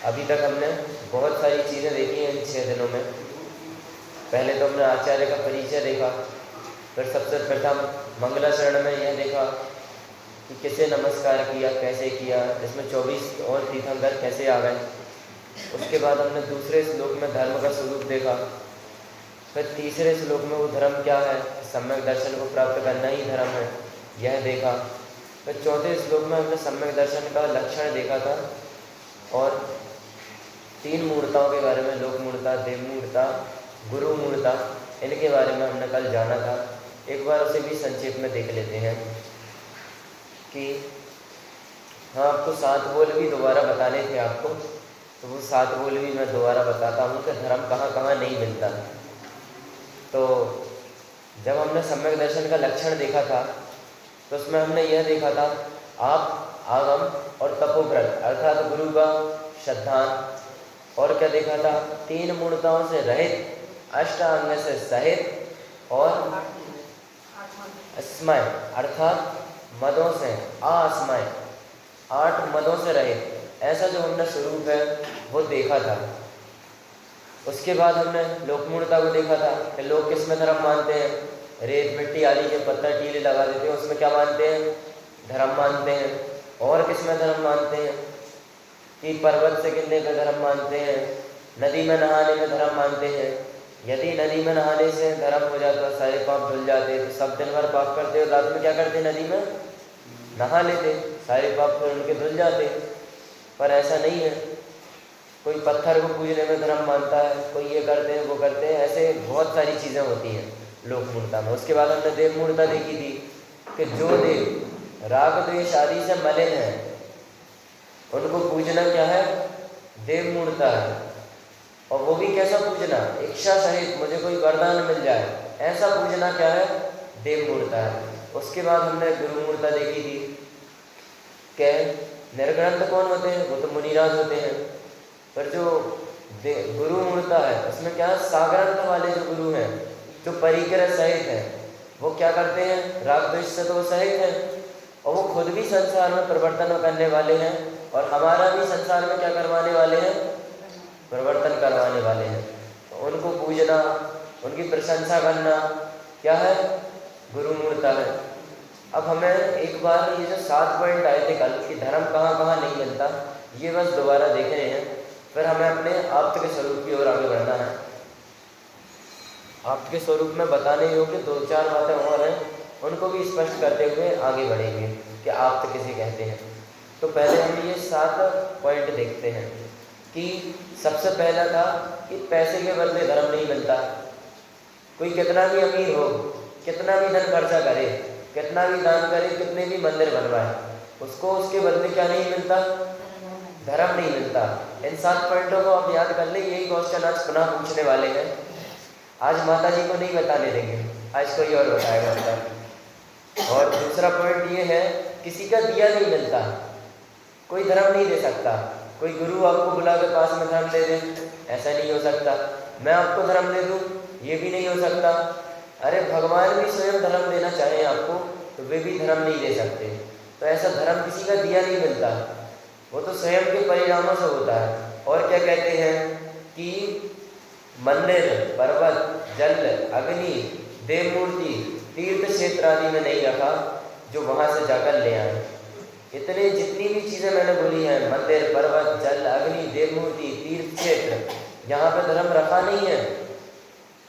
अभी तक हमने बहुत सारी चीज़ें देखी हैं इन 6 दिनों में। पहले तो हमने आचार्य का परिचय देखा, फिर सबसे प्रथम मंगलाचरण में यह देखा कि किसे नमस्कार किया, कैसे किया, इसमें 24 और तीर्थंकर कैसे आ गए। उसके बाद हमने दूसरे श्लोक में धर्म का स्वरूप देखा, फिर तीसरे श्लोक में वो धर्म क्या है, सम्यक दर्शन को प्राप्त करना ही धर्म है, यह देखा। फिर चौथे श्लोक में हमने सम्यक दर्शन का लक्षण देखा था और 3 मूर्ताओं के बारे में, लोक मूर्ता, देव मूर्ता, गुरु मूर्ता, इनके बारे में हमने कल जाना था। एक बार उसे भी संक्षेप में देख लेते हैं कि हाँ, आपको 7 बोल भी दोबारा बताने थे आपको, तो वो 7 बोल भी मैं दोबारा बताता हूँ कि धर्म कहाँ कहाँ नहीं मिलता। तो जब हमने सम्यक दर्शन का लक्षण देखा था तो उसमें हमने यह देखा था, आप, आगम और तपोव्रत अर्थात गुरु का श्रद्धान, और क्या देखा था, 3 मूर्ताओं से रहित, अष्टांग से सहित और अस्मय अर्थात मदों से आस्मय, 8 मदों से रहित, ऐसा जो हमने स्वरूप है वो देखा था। उसके बाद हमने लोक मूर्ता को देखा था कि लोग किस में धर्म मानते हैं, रेत मिट्टी आदि के पत्थर टीले लगा देते हैं, उसमें क्या मानते हैं, धर्म मानते हैं। और किस में धर्म मानते हैं कि पर्वत से गिरने का धर्म मानते हैं, नदी में नहाने में धर्म मानते हैं। यदि नदी में नहाने से धर्म हो जाता, सारे पाप धुल जाते, तो सब दिन भर पाप करते और रात में क्या करते, नदी में नहा लेते, सारे पाप फिर उनके धुल जाते। पर ऐसा नहीं है, कोई पत्थर को पूजने में धर्म मानता है, कोई ये करते हैं वो करते हैं, ऐसे बहुत सारी चीज़ें होती हैं लोक मूर्ता में। उसके बाद हमने देव मूर्ता देखी थी कि जो देव राग द्वेष आदि से मलिन है उनको पूजना क्या है, देव मूर्ता है। और वो भी कैसा पूजना, इच्छा सहित मुझे कोई वरदान मिल जाए, ऐसा पूजना क्या है, देव मूर्ता है। उसके बाद हमने गुरु मूर्ता देखी थी कि निर्ग्रंथ कौन होते हैं, वो तो मुनिराज होते हैं। पर जो गुरु मूर्ता है उसमें क्या, साग्रंथ वाले जो गुरु हैं, जो परिग्रह सहित हैं, वो क्या करते हैं, राग द्वेष से तो वो सहित हैं और वो खुद भी संसार में परिवर्तन करने वाले हैं और हमारा भी संसार में क्या करवाने वाले हैं, परिवर्तन करवाने वाले हैं। तो उनको पूजना, उनकी प्रशंसा करना क्या है, गुरु मूर्ता है। अब हमें एक बार ये जो 7 पॉइंट आए थे कल कि धर्म कहाँ कहाँ नहीं मिलता, ये बस दोबारा देख रहे हैं, फिर हमें अपने आप्त के स्वरूप की ओर आगे बढ़ना है। आप्त के स्वरूप में बताने योग्य 2-4 बातें और हैं, उनको भी स्पष्ट करते हुए आगे बढ़ेंगे कि आप्त किसे कहते हैं। तो पहले हम ये 7 पॉइंट देखते हैं कि सबसे पहला था कि पैसे के बदले धर्म नहीं मिलता। कोई कितना भी अमीर हो, कितना भी धन खर्चा करे, कितना भी दान करे, कितने भी मंदिर बनवाए, उसको उसके बदले क्या नहीं मिलता, धर्म नहीं मिलता। इन 7 पॉइंटों को आप याद कर ले, यही क्वेश्चन आज पुनः पूछने वाले हैं। आज माता जी को नहीं बताने देंगे, आज कोई और बताएगा उत्तर। और दूसरा पॉइंट ये है, किसी का दिया नहीं मिलता, कोई धर्म नहीं दे सकता। कोई गुरु आपको बुला के पास में धर्म दे दे, ऐसा नहीं हो सकता। मैं आपको धर्म दे दूँ, ये भी नहीं हो सकता। अरे भगवान भी स्वयं धर्म देना चाहे आपको तो वे भी धर्म नहीं दे सकते। तो ऐसा धर्म किसी का दिया नहीं मिलता, वो तो स्वयं के परिणामों से होता है। और क्या कहते हैं कि मंदिर, पर्वत, जल, अग्नि, देव मूर्ति, तीर्थ क्षेत्र आदि में नहीं रखा, जो वहाँ से जाकर ले आए। इतने जितनी भी चीज़ें मैंने बोली हैं, मंदिर, पर्वत, जल, अग्नि, देव मूर्ति, तीर्थ क्षेत्र, यहाँ पे धर्म रखा नहीं है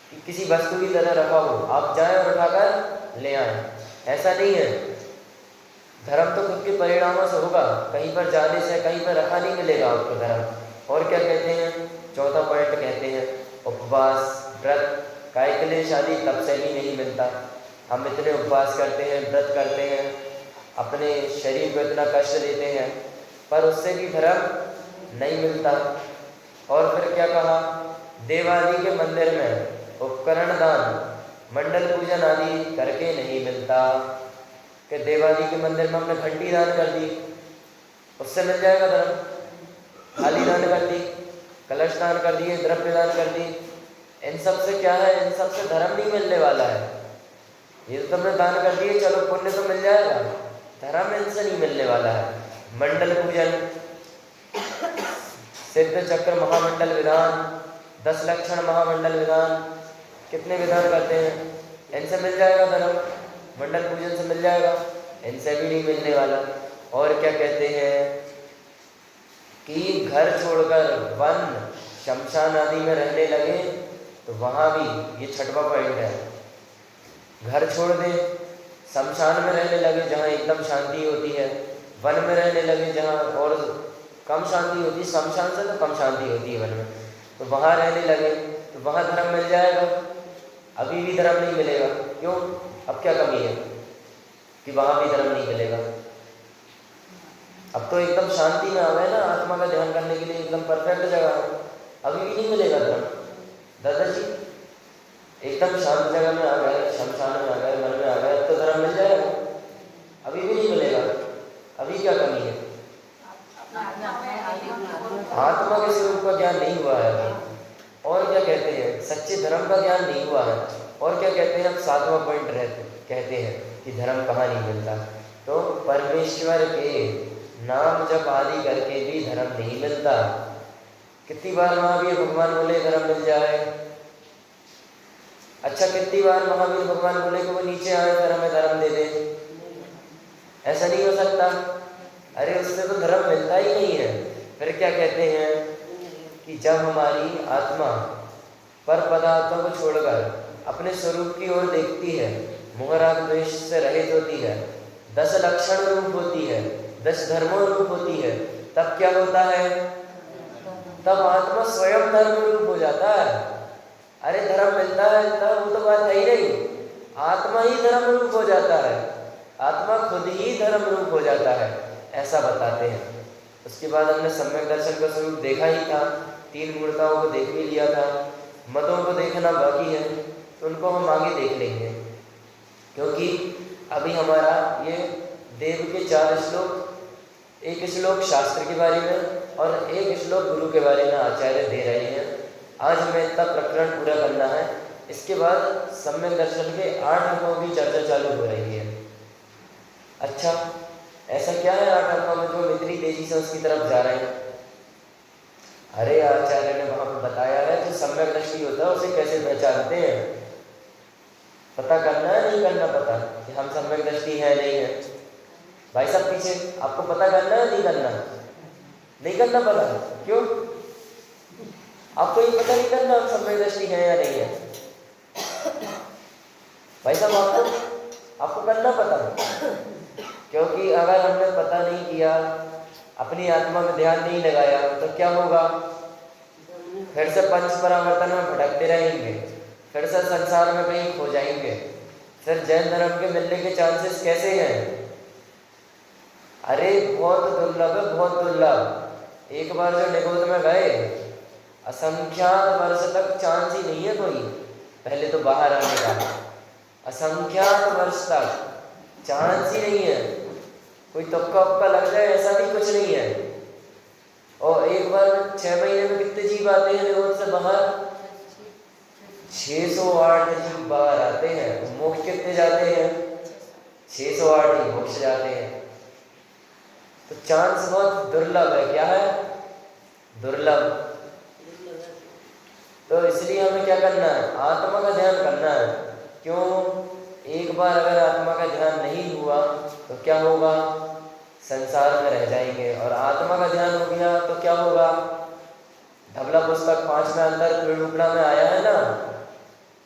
कि किसी वस्तु की तरह रखा हो, आप जाएं और उठाकर ले आएं, ऐसा नहीं है। धर्म तो खुद के परिणामों से होगा, कहीं पर जाने से कहीं पर रखा नहीं मिलेगा आपको धर्म। और क्या कहते हैं, चौथा पॉइंट कहते हैं उपवास, व्रत, काय क्लेश आदि तब से भी नहीं मिलता। हम इतने उपवास करते हैं, व्रत करते हैं, अपने शरीर को इतना कष्ट देते हैं, पर उससे भी धर्म नहीं मिलता। और फिर क्या कहा, देवादि के मंदिर में उपकरण दान, मंडल पूजन आदि करके नहीं मिलता। कि देवादि के मंदिर में हमने घंटी दान कर दी, उससे मिल जाएगा धर्म। थाली दान कर दी, कलश दान कर दिए, द्रव्य दान कर दी, इन सब से क्या है, इन सब से धर्म नहीं मिलने वाला है। ये तो तुमने दान कर दिए, चलो पुण्य तो मिल जाएगा, धर्म इनसे नहीं मिलने वाला है। मंडल पूजन, सिद्ध चक्र महामंडल विधान, 10 लक्षण महामंडल विधान, कितने विधान करते हैं, इनसे मिल जाएगा धर्म, मंडल पूजन से मिल जाएगा, इनसे भी नहीं मिलने वाला। और क्या कहते हैं कि घर छोड़कर वन शमशान आदि में रहने लगे तो वहाँ भी, ये छठवां पॉइंट है, घर छोड़ दे, शमशान में रहने लगे जहाँ एकदम शांति होती है, वन में रहने लगे जहाँ और कम शांति होती है, शमशान से तो कम शांति होती है वन में, तो वहाँ रहने लगे तो वहाँ धर्म मिल जाएगा। अभी भी धर्म नहीं मिलेगा, क्यों? अब क्या कमी है कि वहाँ भी धर्म नहीं मिलेगा? अब तो एकदम शांति में आ गए ना, आत्मा का ध्यान करने के लिए एकदम परफेक्ट जगह है, अभी भी नहीं मिलेगा धर्म। दादाजी एकदम शांत जगह में आ गए, शमशान में आ गए, वन में आ गए, तो धर्म मिल जाएगा? अभी भी नहीं मिलेगा, अभी क्या कमी है? आत्मा के स्वरूप का ज्ञान नहीं हुआ है अभी। और क्या कहते हैं, सच्चे धर्म का ज्ञान नहीं हुआ है। और क्या कहते हैं, अब 7वां पॉइंट कहते हैं कि धर्म कहाँ नहीं मिलता, तो परमेश्वर के नाम जप आदि करके भी धर्म नहीं मिलता। कितनी बार महावीर भगवान बोले धर्म मिल जाए? अच्छा, कितनी बार महावीर भगवान बोले कि वो नीचे आए फिर हमें धर्म दे दे? ऐसा नहीं हो सकता। अरे उससे तो धर्म मिलता ही नहीं है। फिर क्या कहते हैं कि जब हमारी आत्मा पर पदार्थों को छोड़कर अपने स्वरूप की ओर देखती है, मोह राग द्वेष से रहित होती है, 10 लक्षण रूप होती है, 10 धर्मों रूप होती है, तब क्या होता है? तब आत्मा स्वयं धर्म रूप हो जाता है। अरे धर्म मिलता है तब, वो तो बात है ही नहीं, आत्मा ही धर्म रूप हो जाता है, आत्मा खुद ही धर्म रूप हो जाता है, ऐसा बताते हैं। उसके बाद हमने सम्यक दर्शन का स्वरूप देखा ही था, 3 मूर्ताओं को देख भी लिया था, मतों को देखना बाकी है, तो उनको हम आगे देख लेंगे, क्योंकि अभी हमारा ये देव के 4 श्लोक, एक श्लोक शास्त्र के बारे में और एक श्लोक गुरु के बारे में आचार्य दे रहे हैं। आज हमें इतना प्रकरण पूरा करना है, इसके बाद सम्यक दर्शन के 8 अंगों की चर्चा चालू हो रही है। अच्छा, ऐसा क्या है 8 अंगों में जो इतनी तेजी से उसकी तरफ जा रहे हैं? अरे आचार्य ने वहां पर बताया है कि सम्यक दृष्टि होता है, उसे कैसे पहचानते हैं? पता करना है, नहीं करना पता कि हम सम्यक दृष्टि है नहीं है? भाई साहब पीछे, आपको पता करना है नहीं करना? नहीं करना पता, क्यों? आपको ये पता नहीं करना हम सम्यक दृष्टि है या नहीं है? भाई साहब आपको करना पता, क्योंकि अगर हमने पता नहीं किया, अपनी आत्मा में ध्यान नहीं लगाया, तो क्या होगा? फिर से पंच परावर्तन में भटकते रहेंगे, फिर से संसार में कहीं खो जाएंगे। फिर जैन धर्म के मिलने के चांसेस कैसे हैं? अरे बहुत दुर्लभ है, बहुत दुर्लभ। एक बार जो निगोद में गए, असंख्यात वर्ष तक चांस ही नहीं है कोई, पहले तो बाहर आने का, असंख्यात वर्ष तक चांस ही नहीं है, कोई तुक्का उक्का लग जाए ऐसा भी कुछ नहीं है। और एक बार 6 महीने में कितने जीव आते हैं निगोद से बाहर? 608 जीव बाहर आते हैं। मोक्ष कितने जाते हैं? 608 ही मोक्ष जाते हैं। तो चांस बहुत दुर्लभ है। क्या है? दुर्लभ। तो इसलिए हमें क्या करना है? आत्मा का ध्यान करना है। क्यों? एक बार अगर आत्मा का ध्यान नहीं हुआ तो क्या होगा? संसार में रह जाएंगे। और आत्मा का ध्यान हो गया तो क्या होगा? धवला पुस्तक 5 में अंदर त्रिरूपणा में आया है ना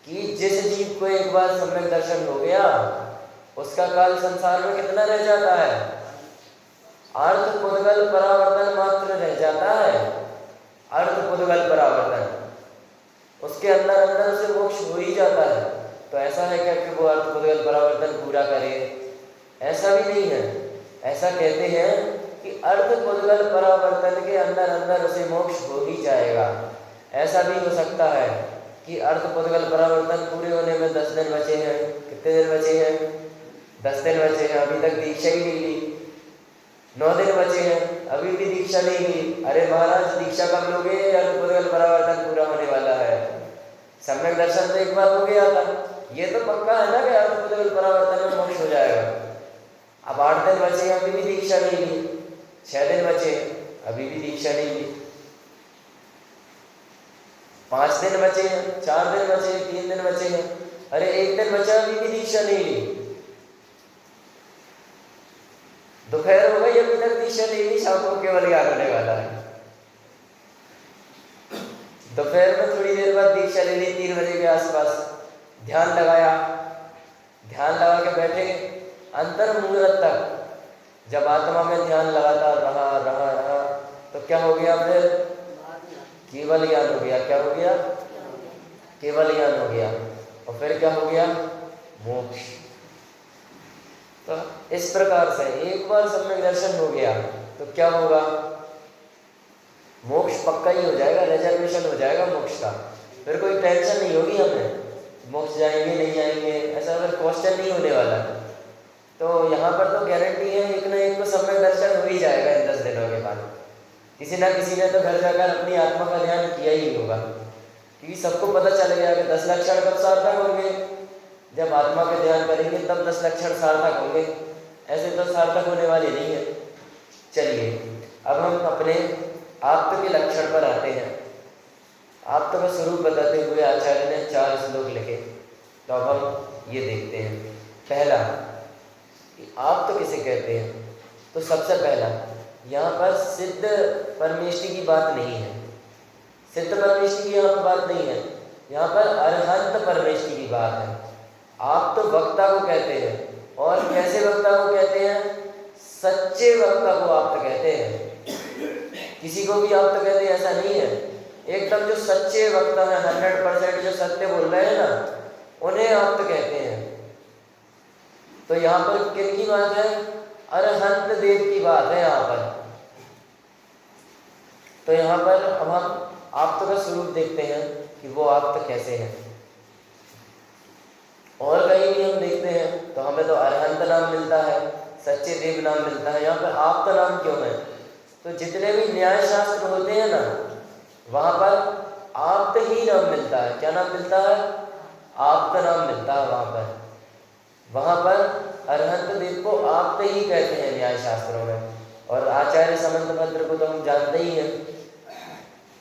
कि जिस जीव को एक बार सम्यक दर्शन हो गया उसका काल संसार में कितना रह जाता है? अर्थ पुद्गल परावर्तन मात्र रह जाता है। अर्थ पुद्गल परावर्तन, उसके अंदर अंदर उसे मोक्ष हो ही जाता है। तो ऐसा है क्या कि वो अर्थ पुद्गल परावर्तन पूरा करे? ऐसा भी नहीं है। ऐसा कहते हैं कि अर्थ पुद्गल परावर्तन के अंदर अंदर उसे मोक्ष हो ही जाएगा। ऐसा भी हो सकता है कि अर्थ पुद्गल परावर्तन पूरे होने में 10 दिन बचे हैं। कितने दिन बचे हैं? 10 दिन बचे हैं। अभी तक दीक्षा ही नहीं ली। 9 दिन बचे हैं, अभी भी दीक्षा नहीं ली। अरे महाराज, दीक्षा कब लोगे? अर्थ पुद्गल परावर्तन पूरा होने वाला है। सम्यक दर्शन तो एक बार हो गया था, ये तो पक्का है ना कि अर्थ पुद्गल परावर्तन में मोक्ष हो जाएगा। अब 8 दिन बचे हैं, अभी भी दीक्षा नहीं ली। 6 दिन बचे, अभी भी दीक्षा नहीं ली। 5 दिन बचे हैं, 4 दिन बचे हैं, 3 दिन बचे हैं, अरे 1 दिन बचा अभी भी दीक्षा नहीं ली। दोपहर हो गई अभी तक दीक्षा नहीं ली, शाम को केवल ज्ञान होने वाला है। दोपहर में थोड़ी देर बाद दीक्षा ले ली, 3 बजे के आसपास ध्यान लगाया, ध्यान लगा के बैठे अंतर मुहूर्त तक। जब आत्मा में ध्यान लगातार रहा रहा रहा तो क्या हो गया, फिर केवल ज्ञान हो गया। क्या हो गया? केवल ज्ञान हो गया। और फिर क्या हो गया? मोक्ष। तो इस प्रकार से एक बार सम्यक दर्शन हो गया तो क्या होगा? मोक्ष पक्का ही हो जाएगा, रिजर्वेशन हो जाएगा मोक्ष का। फिर कोई टेंशन नहीं होगी हमें, मोक्ष जाएंगे नहीं जाएंगे ऐसा फिर क्वेश्चन नहीं होने वाला। तो यहाँ पर तो गारंटी है एक ना एक को सम्यक दर्शन हो ही जाएगा इन 10 दिनों के बाद। किसी ना किसी ने तो घर जाकर अपनी आत्मा का ध्यान किया ही होगा, क्योंकि सबको पता चल गया कि 10 लक्षण कब सार्थक होंगे, जब आत्मा का ध्यान करेंगे तब 10 लक्षण सार्थक होंगे, ऐसे तो सार्थक होने वाले नहीं है। चलिए अब हम अपने आप्त के लक्षण पर आते हैं। आप्त का स्वरूप बताते हुए आचार्य ने 4 श्लोक लिखे, तो अब हम ये देखते हैं। पहला, आप्त किसे कहते हैं? तो सबसे पहला यहाँ पर सिद्ध परमेष्टि की बात नहीं है, सिद्ध परमेष्टि की यहाँ पर बात नहीं है, यहाँ पर अरहंत परमेष्टि की बात है। आप तो वक्ता को कहते हैं, और कैसे वक्ता को कहते हैं? सच्चे वक्ता को आप्त कहते हैं। किसी को भी आप्त कहते हैं ऐसा नहीं है, एकदम जो सच्चे वक्ता है, 100% जो सत्य बोल रहे हैं ना, उन्हें आप्त कहते हैं। तो यहाँ पर किन की बात है? अरहंत देव की बात है यहाँ पर। तो यहाँ पर अब हम आप्त का स्वरूप देखते हैं कि वो आप्त कैसे हैं। और कहीं भी हम देखते हैं तो हमें तो अरहंत नाम मिलता है, सच्चे देव नाम मिलता है, यहाँ पर आप्त नाम क्यों है? तो जितने भी न्याय शास्त्र होते हैं ना, वहाँ पर आप्त ही नाम मिलता है। क्या नाम मिलता है? आप्त नाम मिलता है वहाँ पर अरहंत देव को आप्त ही कहते हैं न्याय शास्त्रों में। और आचार्य समंतभद्र को तो हम जानते ही हैं,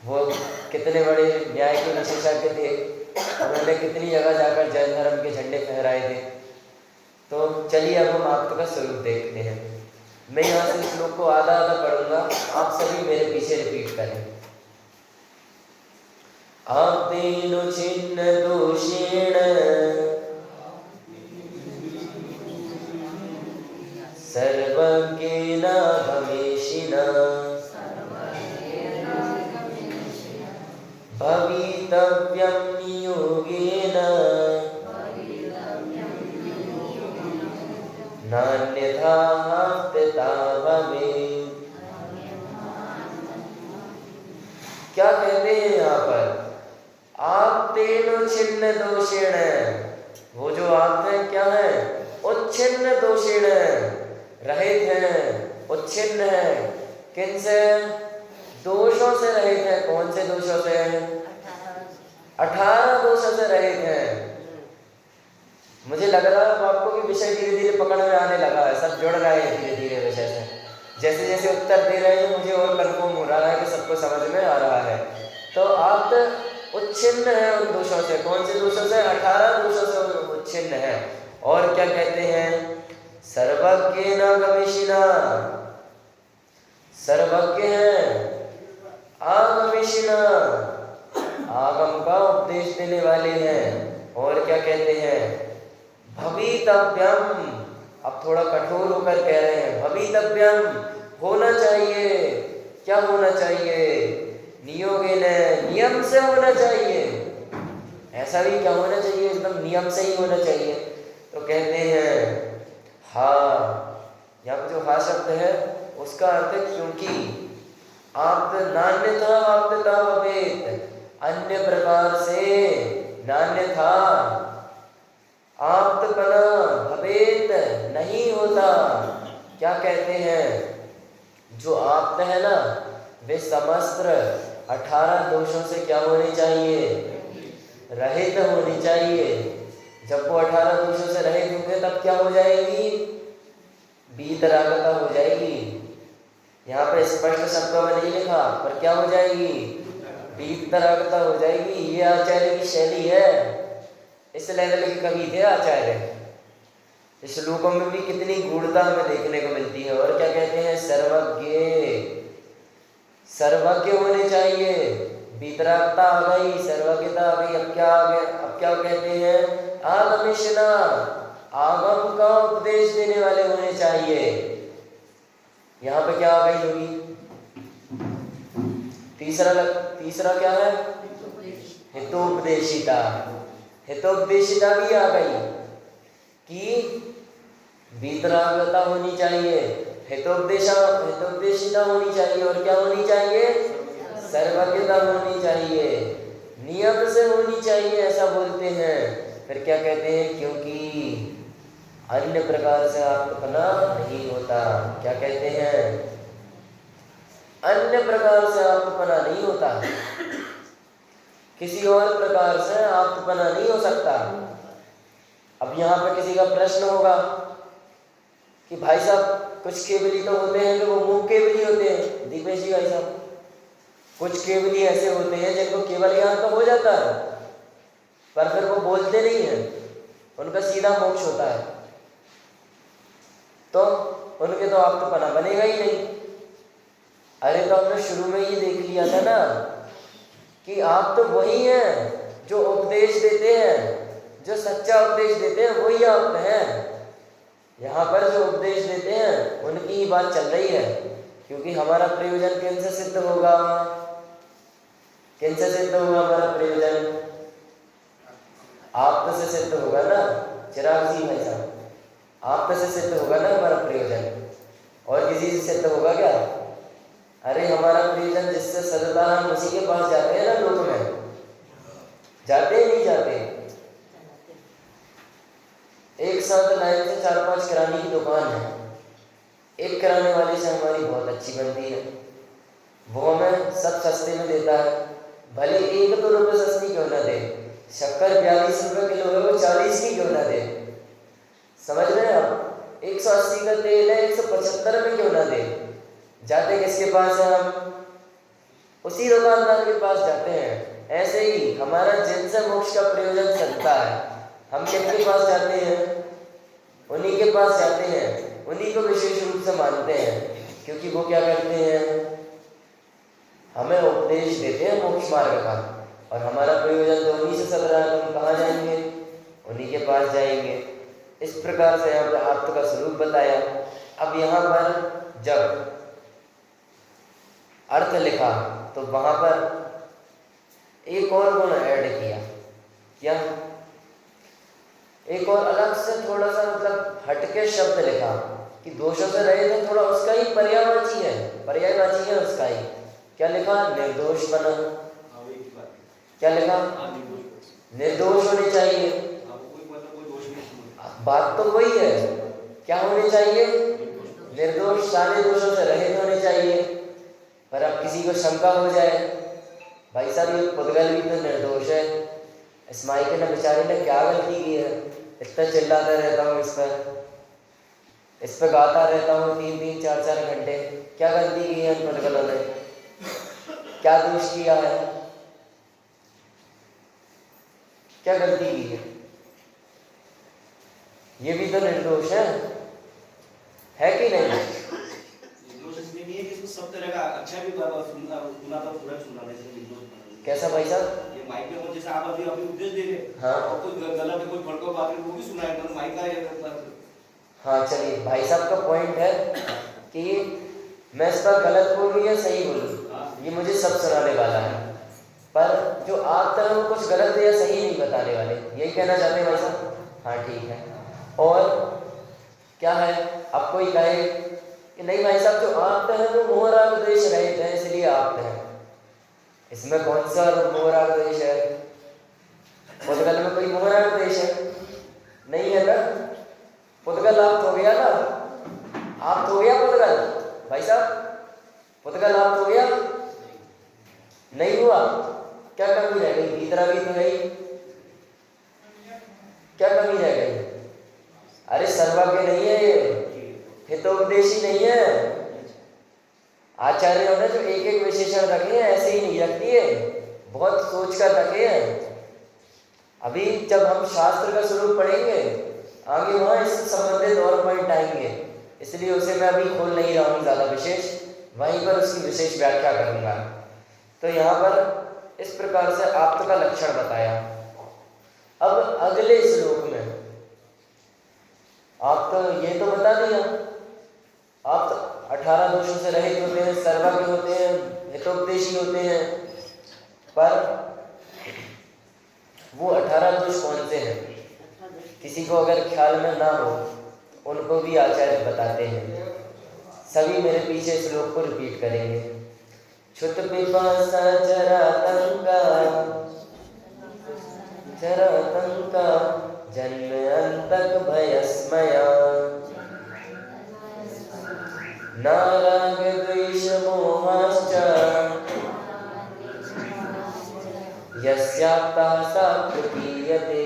वो कितने बड़े न्याय के विशेषज्ञ थे, उन्होंने कितनी जगह जाकर जैन धर्म के झंडे फहराए थे। तो चलिए अब हम आप्त का स्वरूप देखते हैं। मैं यहाँ से श्लोक को आधा आधा पढ़ूंगा, आप सभी मेरे पीछे रिपीट करें। आप्तेनु छिन्न दोषेण सर्वज्ञेन गमेशिना भवितव्यं नियोगेन नान्यथा आप्तता भवेत्। क्या कहते हैं यहाँ पर? आप्तेनु छिन्न दोषेण, वो जो आप्त है क्या है? उच्छिन्न दोषेण, रहित हैं, उच्छिन्न है। किन से? दोषों से रहित है। कौन से दोषों से? 18 दोषों से रहित हैं। मुझे लग रहा है आपको भी विषय धीरे धीरे पकड़ में आने लगा है, सब जुड़ रहे हैं धीरे धीरे विषय से। जैसे जैसे उत्तर दे रहे हैं मुझे और कन्फर्म हो रहा है कि सबको समझ में आ रहा है। तो आप उच्छिन्न है उन दोषों से। कौन से दोषों से? 18 दोषों से उच्छिन्न है। और क्या कहते हैं? सर्वज्ञेन गमेशिना, सर्वज्ञ हैं, आगमेशिना, आगम का उपदेश देने वाले हैं। और क्या कहते हैं? भवितव्यम, अब थोड़ा कठोर होकर कह रहे हैं, भवितव्यम, होना चाहिए। क्या होना चाहिए? नियोगेन, नियम से होना चाहिए। ऐसा भी क्या होना चाहिए? एकदम नियम से ही होना चाहिए। तो कहते हैं हाँ, यहाँ पर जो हा शब्द है उसका अर्थ है क्योंकि। आप नान्यथा आप्तता भवेत्, अन्य प्रकार से नान्यथा आप्तपना भवेत्, नहीं होता। क्या कहते हैं? जो आप्त है ना, वे समस्त 18 दोषों से क्या होनी चाहिए? रहित होनी चाहिए। जब वो 18 दोषों से रहित होंगे तब क्या हो जाएगी? वीतरागता हो जाएगी। यहाँ पे स्पष्ट शब्दों में नहीं लिखा, पर क्या हो जाएगी? वीतरागता हो जाएगी। ये आचार्य की शैली है, इस लेवल के कवि थे आचार्य। इस श्लोकों में भी कितनी गूढ़ता हमें देखने को मिलती है। और क्या कहते हैं, सर्वज्ञ, सर्वज्ञ होने चाहिए। वीतरागता आ गई, सर्वज्ञता आ गई, अब क्या आ गया, अब क्या कहते हैं, आगमिष्णा, आगम का उपदेश देने वाले होने चाहिए। यहाँ पे क्या आ गई होगी, तीसरा क्या है, हितोपदेशिता। हितोपदेशिता भी आ गई कि वीतरागता होनी चाहिए, हितोपदेशिता होनी चाहिए, और क्या होनी चाहिए, सर्वज्ञता होनी चाहिए, नियम से होनी चाहिए, ऐसा बोलते हैं। फिर क्या कहते हैं, क्योंकि अन्य प्रकार से आत्मपना नहीं होता। क्या कहते हैं, अन्य प्रकार से आत्मपना नहीं होता, किसी और प्रकार से आत्मपना नहीं हो सकता। अब यहाँ पे किसी का प्रश्न होगा कि भाई साहब कुछ केवली तो होते हैं कि वो मुंह केवली होते हैं, दीपेश जी भाई साहब, कुछ केवली ऐसे होते हैं जिनको केवल ज्ञान तो हो जाता है पर फिर वो बोलते नहीं है, उनका सीधा मोक्ष होता है, तो उनके तो आत्मपना बनेगा ही नहीं। अरे तो हमने शुरू में ही देख लिया था ना कि आप तो वही हैं जो उपदेश देते हैं, जो सच्चा उपदेश देते हैं वही आप हैं। यहाँ पर जो उपदेश देते हैं उनकी ही बात चल रही है, क्योंकि हमारा प्रयोजन किनसे सिद्ध होगा, किनसे सिद्ध होगा हमारा प्रयोजन, आप से सिद्ध होगा ना चिराग जी भाई साहब, आप से सिद्ध होगा ना हमारा प्रयोजन, और किसी से सिद्ध होगा क्या। अरे हमारा प्रयोजन जिससे सदता हम उसी के पास जाते हैं ना, लोक में जाते नहीं जाते। एक साथ लाइन से 4-5 किराने की दुकान है, एक किराने वाले से हमारी बहुत अच्छी बनती है, वो हमें सब सस्ते में देता है, भले 1-2 रुपये सस्ती क्यों ना दे, शक्कर 42 रुपये किलो है, वो 40 की क्यों ना दे, समझ रहे हैं आप, 180 का तेल है 175 में क्यों ना दे, जाते किसके पास है, हम उसी दुकानदार के पास जाते हैं। ऐसे ही हमारा जिनसे मोक्ष का प्रयोजन चलता है, हम किनके पास जाते हैं, उन्हीं के पास जाते हैं, उन्हीं को विशेष रूप से मानते हैं, क्योंकि वो क्या करते हैं, हमें उपदेश देते हैं मोक्ष मार्ग का, और हमारा प्रयोजन तो उन्हीं से चल रहा है, तो हम कहाँ जाएंगे, उन्हीं के पास जाएंगे। इस प्रकार से यहाँ पर आत्म का स्वरूप बताया। अब यहाँ पर जब अर्थ लिखा तो वहां पर एक और गुण ऐड किया, क्या, एक और अलग से थोड़ा सा मतलब हटके शब्द लिखा कि दोषों से रहे थे, थोड़ा उसका ही पर्यायवाची है उसका ही। क्या लिखा, निर्दोष बना, क्या लिखा, निर्दोष होने चाहिए, बात तो वही है, क्या होने चाहिए, निर्दोष, सारे दोषों से रहित होने चाहिए। पर अब किसी को शंका हो जाए, भाई साहब ये पुद्गल भी तो निर्दोष है, इस माइके ने बेचारे ने क्या गलती की है, इतना चिल्लाता रहता हूँ इस पर गाता रहता हूँ 3-3, 4-4 घंटे, क्या गलती की है इन पुद्गलों ने, क्या दोष किया है, क्या गलती की है, ये भी तो निर्दोष है कि नहीं। सब तरह का अच्छा भी सुना था, पूरा सुना नहीं। कैसा भाई साहब, ये माइक में जैसे आप अभी उपदेश दे रहे, हाँ, और कोई गलत है, कोई फड़को बात है, वो भी सुना है, माइक का। हाँ चलिए, भाई साहब का पॉइंट है कि मैं इस पर गलत बोलूँ या सही बोलूँ, ये मुझे सब सुनाने वाला है, पर जो आप तरह वो कुछ गलत या सही नहीं बताने वाले, यही कहना चाहते हैं भाई साहब। हाँ ठीक है। और क्या है, अब कोई कहे कि नहीं भाई साहब जो आप्त है वो मोहराग द्वेष रहित है, इसलिए आप्त है, इसमें कौन सा मोहराग द्वेष है, पुद्गल में कोई मोहराग द्वेष है नहीं है ना, पुद्गल आप्त हो गया ना, आप्त हो गया पुद्गल, भाई साहब पुद्गल आप्त हो गया, नहीं हुआ, क्या कमी रह गई, भीतरा भी तो है ही, क्या कमी रह गई, अरे सर्वज्ञ नहीं है ये, हितोपदेशी नहीं है। आचार्यों ने जो एक विशेषण रखे हैं ऐसे ही नहीं रखती है, बहुत सोच कर रखे हैं। अभी जब हम शास्त्र का स्वरूप पढ़ेंगे आगे वहाँ इससे संबंधित और पॉइंट आएंगे, इसलिए उसे मैं अभी खोल नहीं रहा हूँ ज़्यादा विशेष, वहीं पर उसकी विशेष व्याख्या करूँगा। तो यहाँ पर इस प्रकार से आप्त का लक्षण बताया। अब अगले श्लोक में आप तो ये तो बता दिया, आप 18 दोषों से रहित होते हैं, सर्वज्ञ होते हैं, हितोपदेशी होते हैं, पर वो 18 दोष कौन से हैं किसी को अगर ख्याल में ना हो उनको भी आचार्य बताते हैं। सभी मेरे पीछे श्लोक को रिपीट करेंगे। क्षुत पिपासा जरातंका जन्म अंतक भयस्मया नाराग द्वेष मोहाश्च यस्याप्तः सा प्रतीयते।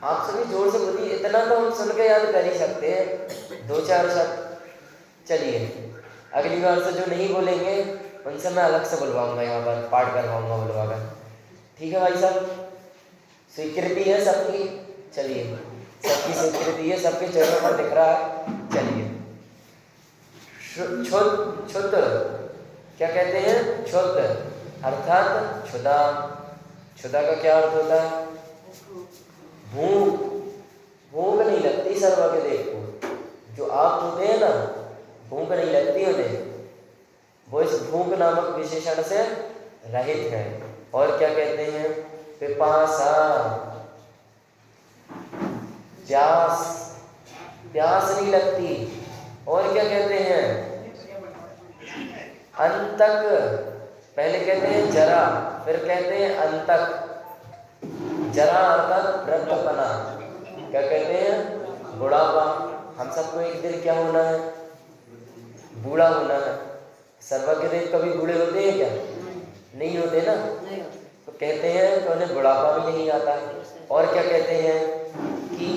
आप सभी जोर से बोलिए, इतना तो हम सुन के याद कर ही सकते हैं, 2-4 शब्द। चलिए अगली बार से जो नहीं बोलेंगे उनसे मैं अलग से बुलवाऊंगा, यहाँ पर पाठ करवाऊंगा बुलवाकर। ठीक है भाई साहब, स्वीकृति है सबकी? चलिए सबकी स्वीकृति है, सबके चरणों पर दिख रहा है। चलिए क्षुत क्या कहते हैं? क्षुत अर्थात क्षुधा। क्षुधा का क्या अर्थ होता है? भूख। भूख नहीं लगती सर्वज्ञ देव को, जो आप होते हैं ना, भूख नहीं लगती उन्हें, वो इस भूख नामक विशेषण से रहित है। और क्या कहते हैं? पिपासा, प्यास। प्यास नहीं लगती। और क्या कहते हैं? अंतक। पहले कहते हैं जरा, फिर कहते हैं अंतक। जरा अर्थात वृद्धपना। क्या कहते हैं? बुढ़ापा। हम सबको एक दिन क्या होना है? बूढ़ा होना है। सर्वज्ञ देव कभी बूढ़े होते हैं क्या? नहीं होते ना। तो कहते हैं तो उन्हें बुढ़ापा भी नहीं आता। और क्या कहते हैं कि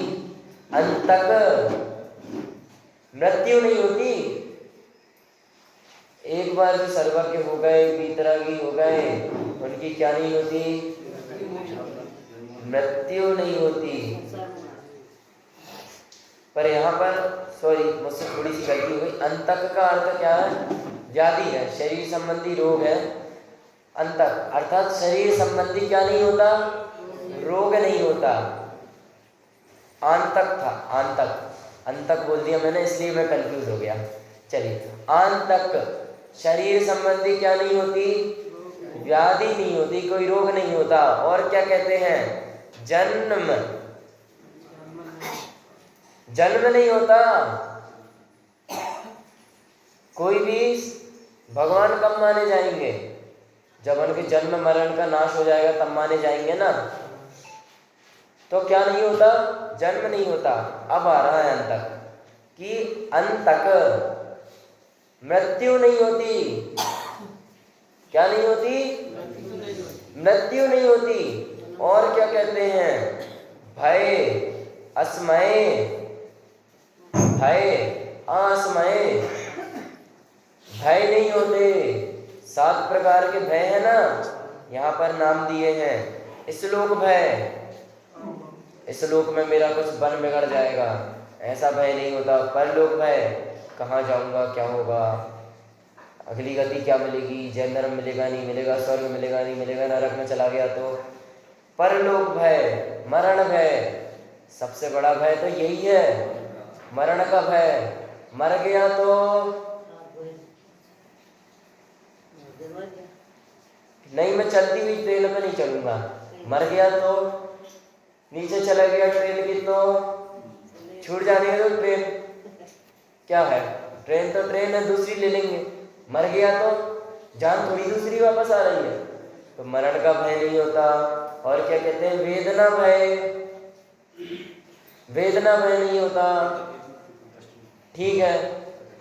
अंतक, मृत्यु नहीं होती। एक बार जो सर्वज्ञ हो गए, वीतरागी हो गए, उनकी क्या नहीं होती? मृत्यु नहीं होती। पर यहाँ पर सॉरी, मुझसे थोड़ी सी गलती हो गई। अंतक का अर्थ क्या है? व्याधि है, शरीर संबंधी रोग है। अंतक अर्थात शरीर संबंधी क्या नहीं होता? रोग नहीं होता। आंतक था, आंतक। अंतक बोल दिया मैंने, इसलिए मैं कंफ्यूज हो गया। चलिए, आंतक शरीर संबंधी क्या नहीं होती? व्याधि नहीं होती, कोई रोग नहीं होता। और क्या कहते हैं? जन्म। जन्म नहीं होता। कोई भी भगवान कब माने जाएंगे? जब उनके जन्म मरण का नाश हो जाएगा तब माने जाएंगे ना। तो क्या नहीं होता? जन्म नहीं होता। अब आ रहा है अंतक, कि अंतक मृत्यु नहीं होती। क्या नहीं होती? मृत्यु नहीं होती। और क्या कहते हैं? भय, अस्मय। भय, असमय। भय नहीं होते। 7 प्रकार के भय है ना, यहाँ पर नाम दिए हैं। श्लोक भय, इस लोक में मेरा कुछ बन बिगड़ जाएगा, ऐसा भय नहीं होता। परलोक भय, कहाँ जाऊंगा, क्या होगा, अगली गति क्या मिलेगी, जन्म मिलेगा नहीं मिलेगा, स्वर्ग मिलेगा नहीं मिलेगा, नरक में चला गया तो। परलोक भय, मरण भय, सबसे बड़ा भय तो यही है, मरण का भय। मर गया तो नहीं, मैं चलती हुई ट्रेन में नहीं चलूंगा। मर गया तो नीचे चला गया ट्रेन की तो छूट जाने का, तो ट्रेन क्या है, ट्रेन तो ट्रेन है, दूसरी ले लेंगे। मर गया तो जान थोड़ी दूसरी वापस आ रही है, तो मरण का भय नहीं होता। और क्या कहते हैं? वेदना भय, वेदना भय नहीं होता। ठीक है,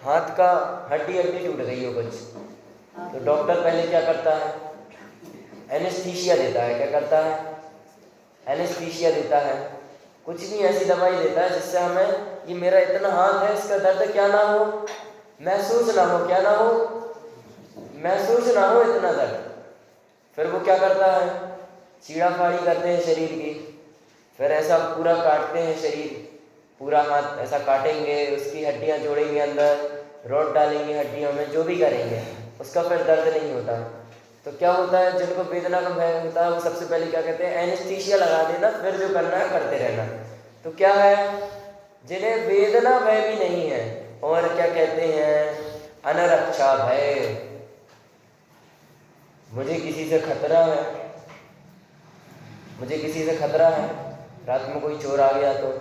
हाथ का हड्डी टूट गई हो कुछ, तो डॉक्टर पहले क्या करता है? एनेस्थीसिया देता है। क्या करता है? एनेस्थीसिया देता है। कुछ नहीं, ऐसी दवाई देता है जिससे हमें, ये मेरा इतना हाथ है, इसका दर्द क्या ना हो, महसूस ना हो, क्या ना हो, महसूस ना हो इतना दर्द। फिर वो क्या करता है, चीड़ा फाड़ी करते हैं शरीर की, फिर ऐसा पूरा काटते हैं शरीर, पूरा हाथ ऐसा काटेंगे, उसकी हड्डियां जोड़ेंगे अंदर, रॉड डालेंगे हड्डियों में, जो भी करेंगे उसका फिर दर्द नहीं होता। तो क्या होता है, जिनको वेदना का भय होता है वो सबसे पहले क्या कहते हैं, एनेस्थीसिया लगा देना, फिर जो करना है करते रहना। तो क्या है, जिन्हें वेदना भय भी नहीं है, और क्या कहते हैं, अनरक्षा भय, मुझे किसी से खतरा है, मुझे किसी से खतरा है, रात में कोई चोर आ गया तो,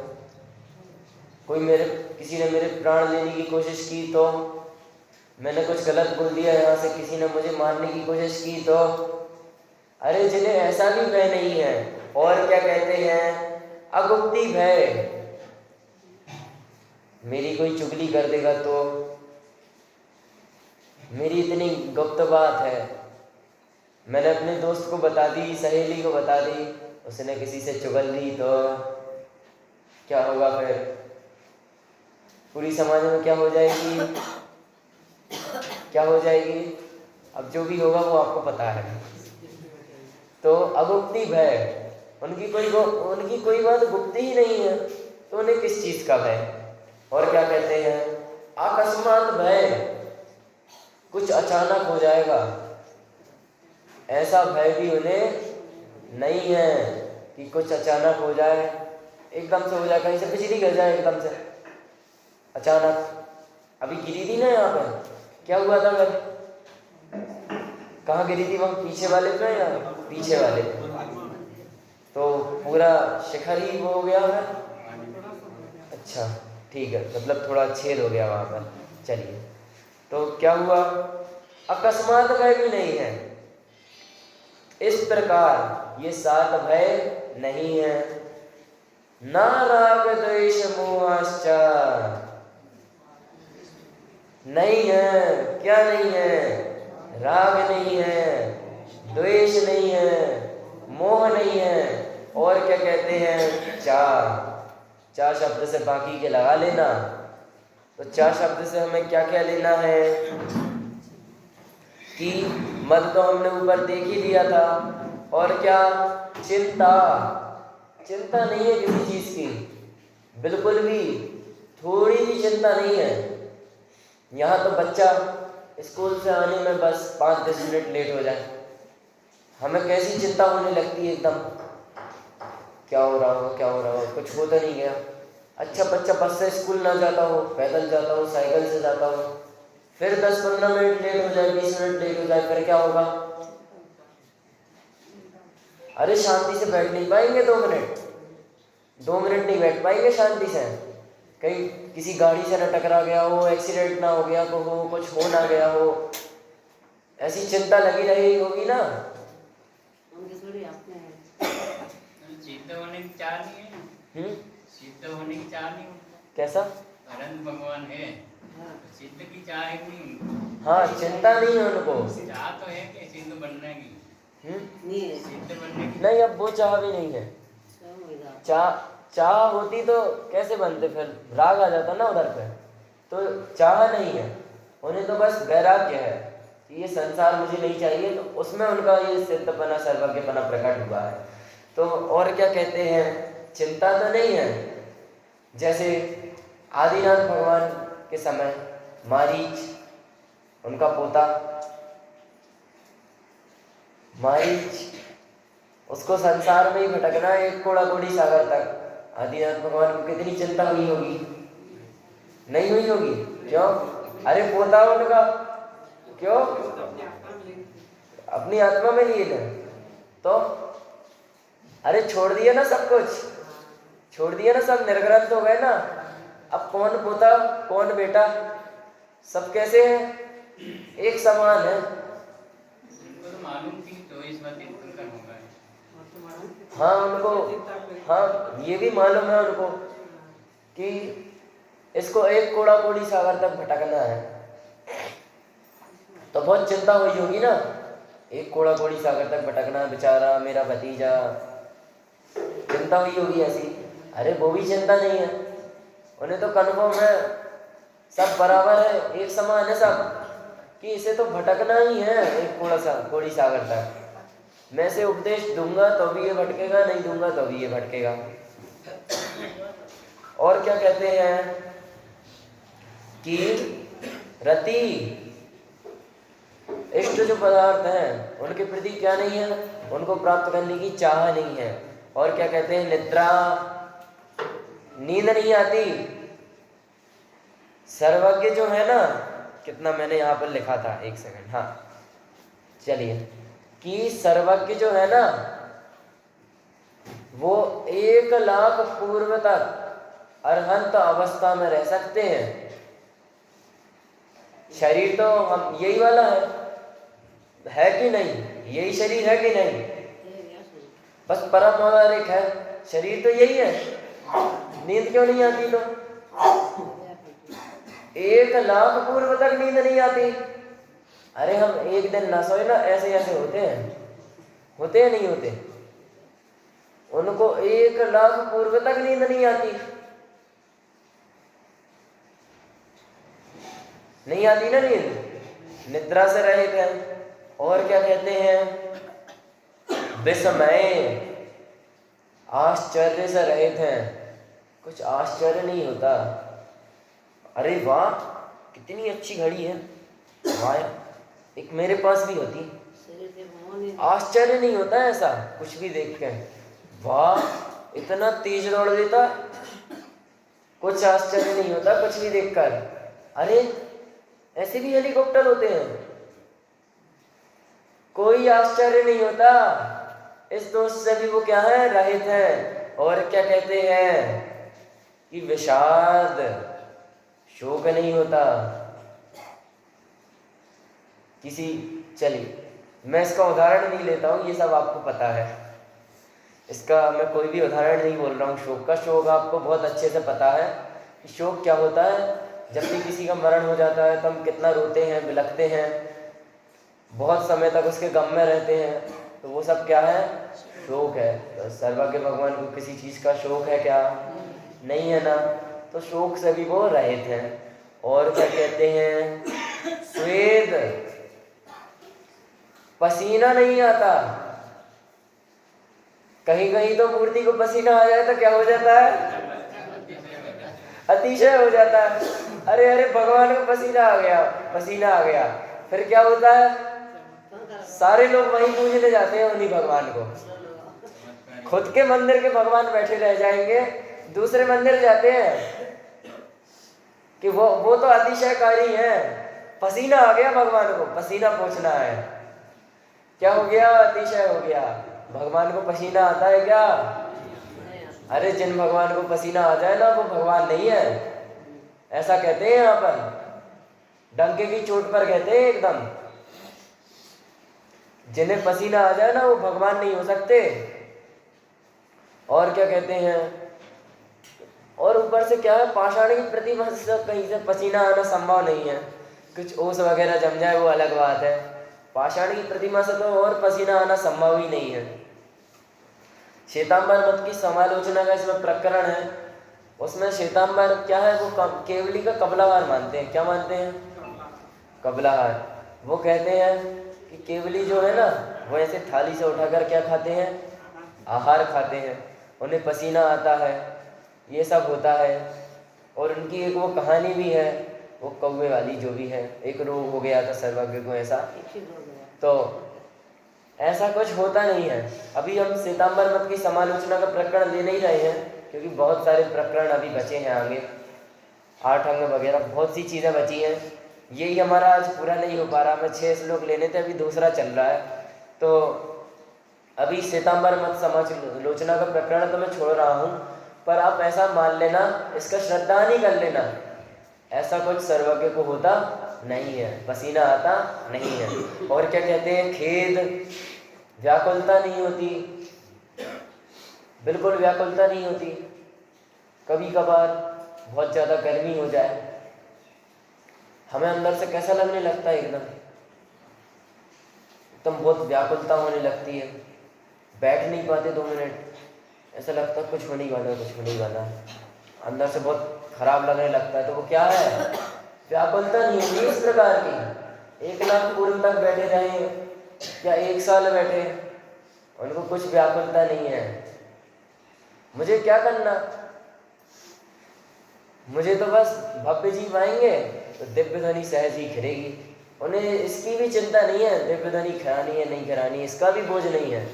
किसी ने मेरे प्राण लेने की कोशिश की तो, मैंने कुछ गलत बोल दिया यहाँ से, किसी ने मुझे मारने की कोशिश की तो, अरे जिन्हें ऐसा भी भय नहीं है, और क्या कहते हैं, अगुप्ती भय, मेरी कोई चुगली कर देगा तो, मेरी इतनी गुप्त बात है, मैंने अपने दोस्त को बता दी, सहेली को बता दी, उसने किसी से चुगल दी तो क्या होगा, फिर पूरी समाज में क्या हो जाएगी, क्या हो जाएगी, अब जो भी होगा वो आपको पता है। तो अगुप्ती भय, उनकी कोई बात गुप्त ही नहीं है, तो उन्हें किस चीज का भय। और क्या कहते हैं, अकस्मात भय, कुछ अचानक हो जाएगा, ऐसा भय भी उन्हें नहीं है कि कुछ अचानक हो जाए, एकदम से हो जाए, कहीं से बिजली गिर जाए एकदम से अचानक। अभी गिरी थी ना यहाँ पे, क्या हुआ था फिर, कहाँ गिरी थी, वहाँ पीछे वाले पे या पीछे वाले पे, तो पूरा शिखर ही वो हो गया है। अच्छा ठीक है, मतलब थोड़ा छेद हो गया वहाँ पर। चलिए, तो क्या हुआ, अकस्मात भय भी नहीं है, इस प्रकार ये 7 भय नहीं है। ना राग द्वेष मोहाश्च, नहीं है, क्या नहीं है, राग नहीं है, द्वेष नहीं है, मोह नहीं है, और क्या कहते हैं, चा शब्द से बाकी के लगा लेना। तो चा शब्द से हमें क्या क्या लेना है, कि मद तो हमने ऊपर देख ही लिया था, और क्या, चिंता नहीं है किसी चीज की, बिल्कुल भी थोड़ी भी चिंता नहीं है। यहाँ तो बच्चा स्कूल से आने में बस 5-10 मिनट लेट हो जाए, हमें कैसी चिंता होने लगती है एकदम, क्या हो रहा हो, कुछ हो तो नहीं गया। अच्छा, बच्चा बस से स्कूल ना जाता हो, पैदल जाता हो, साइकिल से जाता हो, फिर 10-15 मिनट लेट हो जाए, 20 मिनट लेट हो जाए, फिर क्या होगा, अरे शांति से बैठ नहीं पाएंगे, 2 मिनट नहीं बैठ पाएंगे शांति से। कहीं किसी गाड़ी से ना टकरा गया हो, एक्सीडेंट ना हो गया हो, कुछ हो ना गया हो, ऐसी चिंता लगी रही होगी ना। सिद्ध होने की चाह नहीं है, सिद्ध होने की चाह नहीं, कैसा, अनंत भगवान है, सिद्ध की चाह है नहीं उनको। हाँ, चिंता नहीं है उनको, चाह तो है कि सिद्ध बनने की, सिद्ध बनने की नहीं, अब वो चाह भी नहीं है। चाह होती तो कैसे बनते, फिर राग आ जाता ना उधर पे। तो चाह नहीं है उन्हें, तो बस वैराग्य है कि ये संसार मुझे नहीं चाहिए, तो उसमें उनका ये सिद्धपना, सर्वज्ञपना प्रकट हुआ है। तो और क्या कहते हैं, चिंता तो नहीं है। जैसे आदिनाथ भगवान के समय मारीच, उनका पोता मारीच, उसको संसार में ही भटकना है, एक कोड़ा कोड़ी सागर तक। आदिनाथ भगवान को कितनी चिंता हुई होगी, नहीं हुई होगी, क्यों, अरे पोता उनका, क्यों, अपनी आत्मा में लिए ना, तो अरे छोड़ दिया ना सब कुछ, छोड़ दिया ना, सब निर्ग्रंथ हो गए ना। अब कौन पोता कौन बेटा, सब कैसे हैं, एक समान है। उनको तो मालूम थी, तो इस बात उनका होगा। हाँ, उनको, हाँ ये भी मालूम है उनको कि इसको एक कोड़ा कोड़ी सागर तक भटकना है, तो बहुत चिंता हुई होगी ना, एक कोड़ा कोड़ी सागर तक भटकना, बेचारा मेरा भतीजा, चिंता हुई होगी ऐसी। अरे वो भी चिंता नहीं है, उन्हें तो कन्फर्म है, सब बराबर है, एक समान है सब, कि इसे तो भटकना ही है एक कोड़ी सागर तक। मैं इसे उपदेश दूंगा तो भी ये भटकेगा, नहीं दूंगा तो भी ये भटकेगा। और क्या कहते हैं कि रति इष्ट जो पदार्थ हैं उनके प्रति क्या नहीं है, उनको प्राप्त करने की चाह नहीं है। और क्या कहते हैं, निद्रा, नींद नहीं आती। सर्वज्ञ जो है ना, कितना मैंने यहाँ पर लिखा था, एक सेकंड, हाँ चलिए, कि सर्वज्ञ जो है ना वो 1,00,000 पूर्व तक अरहंत अवस्था में रह सकते हैं। शरीर तो हम यही वाला है कि नहीं, यही शरीर है कि नहीं, बस परम औदारिक है, शरीर तो यही है। नींद क्यों नहीं आती? तो 1,00,000 पूर्व तक नींद नहीं आती। अरे हम एक दिन ना सोए ना, ऐसे ऐसे होते हैं नहीं होते? उनको 1,00,000 पूर्व तक नींद नहीं आती, नहीं आती ना नींद, निद्रा से रहित है। और क्या कहते हैं, विस्मय, आश्चर्य से रहित हैं, कुछ आश्चर्य नहीं होता। अरे वाह कितनी अच्छी घड़ी है, वाह एक मेरे पास भी होती, आश्चर्य नहीं होता ऐसा कुछ भी देख के, वाह इतना तेज दौड़ देता, कुछ आश्चर्य नहीं होता कुछ भी देखकर। अरे ऐसे भी हेलीकॉप्टर होते हैं, कोई आश्चर्य नहीं होता। इस दोष से भी वो क्या है, रहित है। और क्या कहते हैं कि विषाद, शोक नहीं होता किसी। चलिए मैं इसका उदाहरण नहीं लेता हूँ, ये सब आपको पता है, इसका मैं कोई भी उदाहरण नहीं बोल रहा हूँ शोक का। शोक आपको बहुत अच्छे से पता है कि शोक क्या होता है। जब भी किसी का मरण हो जाता है तो हम कितना रोते हैं, बिलखते हैं, बहुत समय तक उसके गम में रहते हैं, तो वो सब क्या है, शोक है। तो सर्वज्ञ भगवान को किसी चीज़ का शोक है क्या? नहीं है ना, तो शोक से भी वो रहित हैं। और क्या कहते हैं, स्वेद, पसीना नहीं आता। कहीं कहीं तो मूर्ति को पसीना आ जाए तो क्या हो जाता है, अतिशय हो जाता है। अरे अरे भगवान को पसीना आ गया, फिर क्या होता है, सारे लोग वहीं पूजने जाते हैं उन्हीं भगवान को। खुद के मंदिर के भगवान बैठे रह जाएंगे, दूसरे मंदिर जाते हैं कि वो तो अतिशयकारी है। पसीना आ गया भगवान को, पसीना पोंछना है, क्या हो गया, अतिशय हो गया। भगवान को पसीना आता है क्या? अरे जिन भगवान को पसीना आ जाए ना वो भगवान नहीं है, ऐसा कहते हैं यहाँ पर, डंके की चोट पर कहते हैं एकदम। जिन्हें पसीना आ जाए ना वो भगवान नहीं हो सकते। और क्या कहते हैं, और ऊपर से क्या है, पाषाण की प्रतिमा से कहीं से पसीना आना संभव नहीं है। कुछ ओस वगैरह जम जाए वो अलग बात है, पाषाण की प्रतिमा से तो और पसीना आना संभव ही नहीं है। श्वेतांबर मत की समालोचना का इसमें प्रकरण है, उसमें श्वेतांबर क्या है, वो केवली का कबलाहार मानते हैं। क्या मानते हैं? कबलाहार। वो कहते हैं कि केवली जो है ना वो ऐसे थाली से उठाकर क्या खाते हैं, आहार खाते हैं, उन्हें पसीना आता है, ये सब होता है। और उनकी एक वो कहानी भी है, वो कौवे वाली जो भी है, एक रोग हो गया था सर्वज्ञ को ऐसा, तो ऐसा कुछ होता नहीं है। अभी हम श्वेतांबर मत की समालोचना का प्रकरण ले नहीं रहे हैं क्योंकि बहुत सारे प्रकरण अभी बचे हैं आगे, 8 अंग वगैरह बहुत सी चीज़ें बची हैं, यही हमारा आज पूरा नहीं हो पा रहा। हमें 6 श्लोक लेने थे, अभी दूसरा चल रहा है, तो अभी श्वेतांबर मत समालोचना का प्रकरण तो मैं छोड़ रहा हूँ, पर आप ऐसा मान लेना, इसका श्रद्धा नहीं कर लेना, ऐसा कुछ सर्वज्ञ को होता नहीं है, पसीना आता नहीं है। और क्या कहते हैं, खेद, व्याकुलता नहीं होती, बिल्कुल व्याकुलता नहीं होती। कभी कभार बहुत ज़्यादा गर्मी हो जाए, हमें अंदर से कैसा लगने लगता है, एकदम बहुत व्याकुलता होने लगती है, बैठ नहीं पाते 2 मिनट, ऐसा लगता है कुछ होने वाला, अंदर से बहुत खराब लगने लगता है। तो वो क्या है, व्याकुलता नहीं होती इस प्रकार की, 1 लाख पूर्व तक बैठे रहे या 1 साल बैठे, उनको कुछ व्याकुलता नहीं है। मुझे क्या करना, मुझे तो बस भव्य जीव आएंगे तो दिव्य ध्वनि सहज ही खिलेगी। उन्हें इसकी भी चिंता नहीं है दिव्य ध्वनि खिलानी है नहीं खिलानी, इसका भी बोझ नहीं है,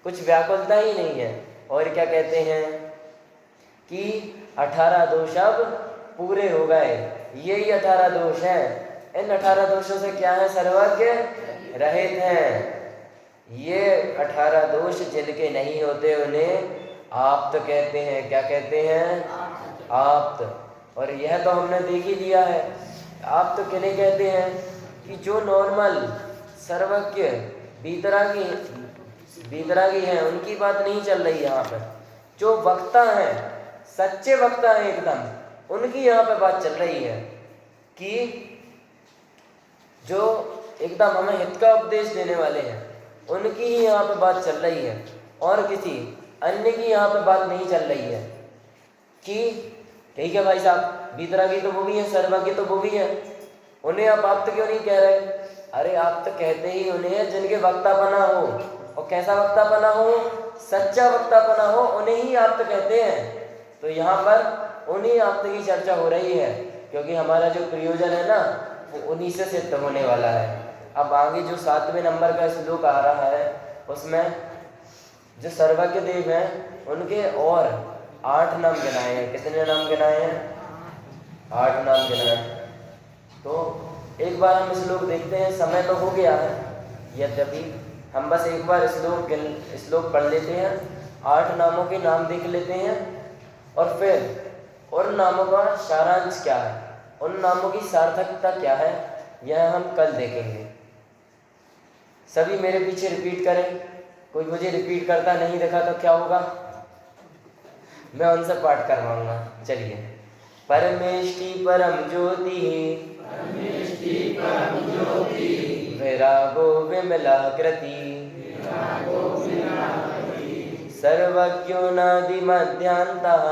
कुछ व्याकुलता ही नहीं है। और क्या कहते हैं कि 18 दोष अब पूरे हो गए। यही 18 दोष हैं। इन 18 दोषों से क्या है, सर्वज्ञ रहित हैं। ये 18 दोष जिनके नहीं होते उन्हें आप्त कहते हैं। क्या कहते हैं, आप्त। और यह तो हमने देख ही लिया है। आप्त किन्हें कहते हैं कि जो नॉर्मल सर्वज्ञ बीतरागी हैं, उनकी बात नहीं चल रही यहाँ पर। जो वक्ता हैं, सच्चे वक्ता हैं एकदम, उनकी यहाँ पे बात चल रही है कि जो एकदम हमें हित का उपदेश देने वाले हैं, उनकी ही यहाँ पे बात चल रही है। और किसी अन्य की यहाँ पे बात नहीं चल रही है कि ठीक है भाई साहब, बीतरागी तो वो भी है, सर्वज्ञ तो वो भी है, उन्हें आप आप्त क्यों नहीं कह रहे? अरे आप्त कहते ही उन्हें जिनके वक्तापना हो। और कैसा वक्तापना हो, सच्चा वक्तापना हो, उन्हें ही आप्त कहते हैं। तो यहाँ पर उन्हीं आप्त की चर्चा हो रही है, क्योंकि हमारा जो प्रयोजन है ना, वो उन्हीं से सिद्ध होने वाला है। अब आगे जो 7वें नंबर का श्लोक आ रहा है, उसमें जो सर्वज्ञ देव हैं उनके और 8 नाम गिनाए हैं। कितने नाम गिनाए हैं? 8 नाम गिनाए हैं। तो एक बार हम श्लोक देखते हैं, समय तो हो गया है, यद्यपि हम बस एक बार श्लोक पढ़ लेते हैं, 8 नामों के नाम देख लेते हैं, और फिर उन नामों का सारांश क्या है, उन नामों की सार्थकता क्या है, यह हम कल देखेंगे। सभी मेरे पीछे रिपीट करें। कोई मुझे रिपीट करता नहीं देखा तो क्या होगा, मैं उनसे पाठ करवाऊंगा। चलिए। परमेष्टि परम ज्योति विरागो विमलाकृति सर्वज्ञो नादि मध्यांतः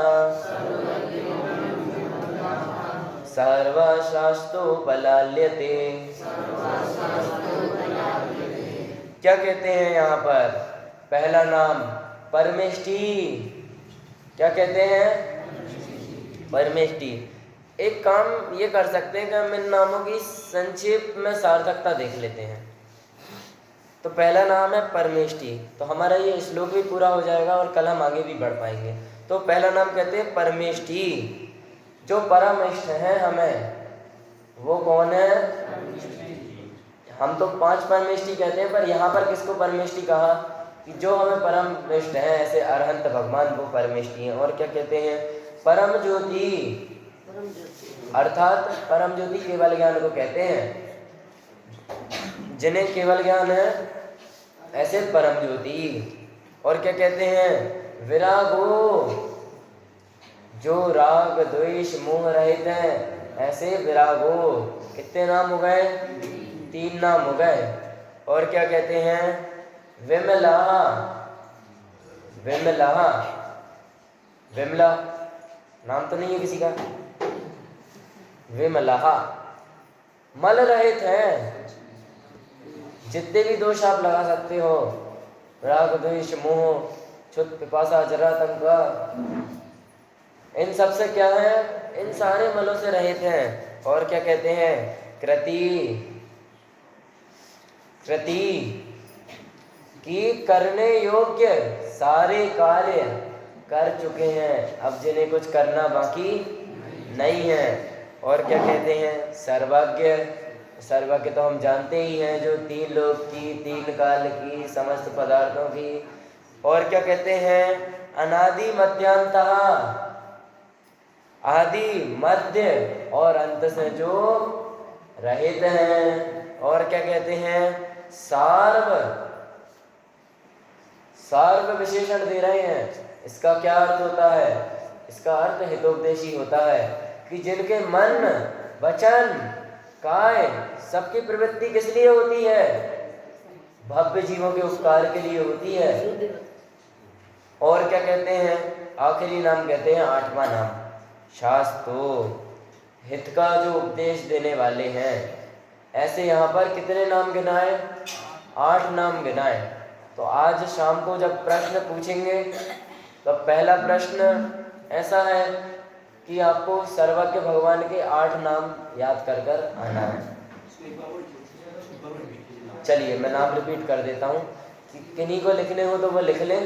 सर्वशास्त्रोपलाल्यते। क्या कहते हैं यहाँ पर? पहला नाम परमेष्टि। क्या कहते हैं? परमेष्टि। एक काम ये कर सकते हैं कि हम इन नामों की संक्षेप में सार्थकता देख लेते हैं। तो पहला नाम है परमेष्टि, तो हमारा ये श्लोक भी पूरा हो जाएगा और कल हम आगे भी बढ़ पाएंगे। तो पहला नाम कहते हैं परमेष्टि। जो परम इष्ट है हमें, वो कौन है? हम तो 5 परमेष्टि कहते हैं, पर यहाँ पर किसको परमेष्टि कहा? कि जो हमें परम इष्ट है, ऐसे अरहंत भगवान, वो परमेष्टि हैं। और क्या कहते हैं? परम ज्योति, अर्थात परम ज्योति केवल ज्ञान को कहते हैं। जिन्हें केवल ज्ञान है, ऐसे परम ज्योति। और क्या कहते हैं? विरागो, जो राग द्वेष मोह रहित हैं, ऐसे विरागो। कितने नाम हो गए? 3 नाम हो गए। और क्या कहते हैं? विमला, विमला, विमला नाम तो नहीं है किसी का। विमला, मल रहित हैं। जितने भी दोष आप लगा सकते हो, राग द्वेष मोह क्षुत् पिपासा जरा तंका, इन सब से क्या है? इन सारे मलों से रहित हैं। और क्या कहते हैं? कृति, कृति की करने योग्य सारे कार्य कर चुके हैं, अब जिन्हें कुछ करना बाकी नहीं है। और क्या कहते हैं? सर्वज्ञ। सर्वज्ञ तो हम जानते ही हैं, जो 3 लोक की, 3 काल की, समस्त पदार्थों की। और क्या कहते हैं? अनादि मध्यांतः, आदि मध्य और अंत से जो रहित हैं। और क्या कहते हैं? सार्व, सार्व विशेषण दे रहे हैं। इसका क्या अर्थ होता है? इसका अर्थ हितोपदेशी होता है कि जिनके मन, वचन, काय, सबकी प्रवृत्ति किस लिए होती है? भव्य जीवों के उपकार के लिए होती है। और क्या कहते हैं? आखिरी नाम कहते हैं 8वां नाम शास्त्रो, हित का जो उपदेश देने वाले हैं, ऐसे यहाँ पर कितने नाम गिनाए? 8 नाम गिनाए। तो आज शाम को जब प्रश्न पूछेंगे तो पहला प्रश्न ऐसा है कि आपको सर्वज्ञ भगवान के 8 नाम याद कर कर आना है। चलिए मैं नाम रिपीट कर देता हूँ कि किन्हीं को लिखने हो तो वो लिख लें,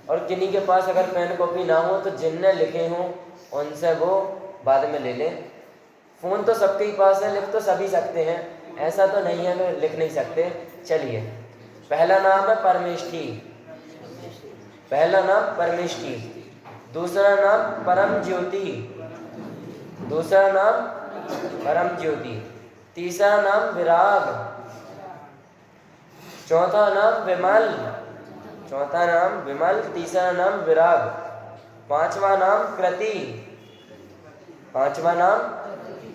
और किन्हीं के पास अगर पेन कॉपी ना हो तो जिनने लिखे हों उनसे वो बाद में ले लें। फ़ोन तो सबके ही पास है, लिख तो सभी सकते हैं, ऐसा तो नहीं है कि लिख नहीं सकते। चलिए, पहला नाम है परमेष्ठी। पहला नाम परमेष्ठी। दूसरा नाम परम ज्योति। दूसरा नाम परम ज्योति। तीसरा नाम विराग। चौथा नाम विमल। चौथा नाम विमल। तीसरा नाम विराग। पांचवा नाम कृति। पांचवा नाम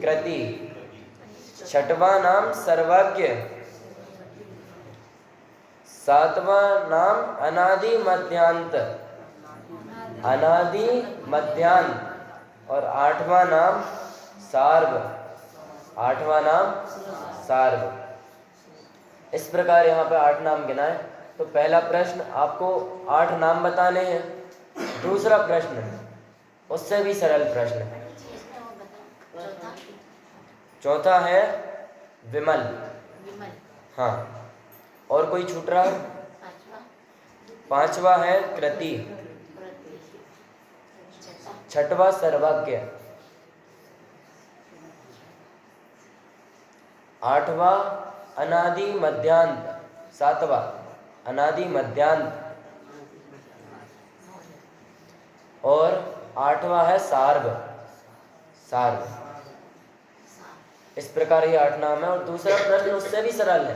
कृति। छठवां नाम सर्वज्ञ। सातवां नाम अनादि मध्यांत। अनादि मध्यांत। और आठवां नाम सार्व। आठवां नाम सार्व। इस प्रकार यहाँ पे 8 नाम गिनाए। तो पहला प्रश्न आपको 8 नाम बताने हैं। दूसरा प्रश्न उससे भी सरल प्रश्न है। चौथा है विमल। हाँ, और कोई छूट रहा है? पांचवा है कृति। छठवा सर्वज्ञ। आठवा अनादि मध्यांत। सातवा अनादि मध्यांत। और आठवां है सार्व। सार्व। इस प्रकार ये 8 नाम है। और दूसरा प्रश्न उससे भी सरल है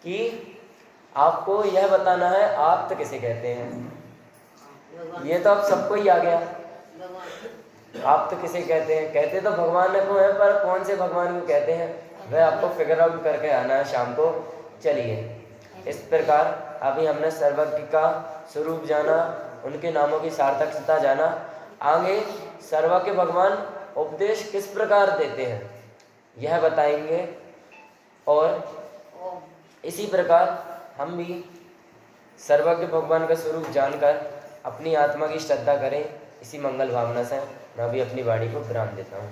कि आपको यह बताना है आप्त किसे कहते हैं। ये तो आप सबको ही आ गया, आप्त किसे कहते हैं। कहते तो भगवान को है, पर कौन से भगवान को कहते हैं वह आपको फिगर आउट करके आना है शाम को। चलिए, इस प्रकार अभी हमने सर्वज्ञ का स्वरूप जाना, उनके नामों की सार्थकता जाना। आगे सर्वज्ञ भगवान उपदेश किस प्रकार देते हैं यह बताएंगे। और इसी प्रकार हम भी सर्वज्ञ भगवान का स्वरूप जानकर अपनी आत्मा की श्रद्धा करें। इसी मंगल भावना से मैं भी अपनी वाणी को विराम देता हूँ।